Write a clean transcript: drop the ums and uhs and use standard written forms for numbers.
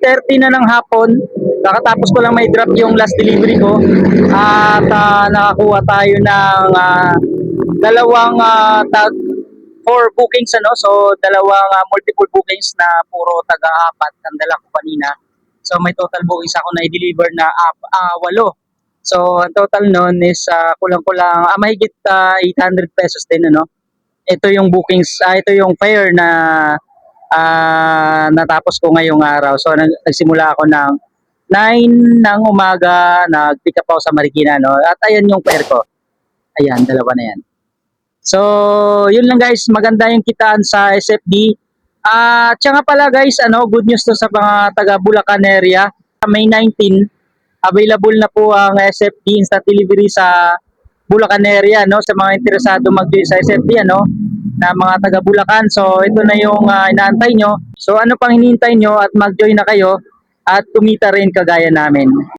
6:30 na ng hapon. Kakatapos ko lang may drop yung last delivery ko. At nakakuha tayo ng dalawang four bookings ano. So dalawang multiple bookings na puro taga-apat ang dala ko kanina. So may total bookings ako na i-deliver na 8. So ang total nun is kulang-kulang mahigit 800 pesos din ano. Ito yung bookings, ito yung fare na natapos ko ngayong araw. So nagsimula ako ng 9 ng umaga, nag-pick up ako sa Marikina no. At ayan yung fare ko. Ayan, dalawa na yan. So, yun lang guys, maganda yung kitaan sa SFD. Tsaka nga pala guys, good news to sa mga taga Bulacan area. May 19, available na po ang SFD instant delivery sa Bulacan area, no? Sa mga interesado mag-join sa SFD, na mga taga Bulacan. So, ito na yung inaantay nyo. So, ano pang hinihintay nyo at mag-join na kayo at kumita rin kagaya namin.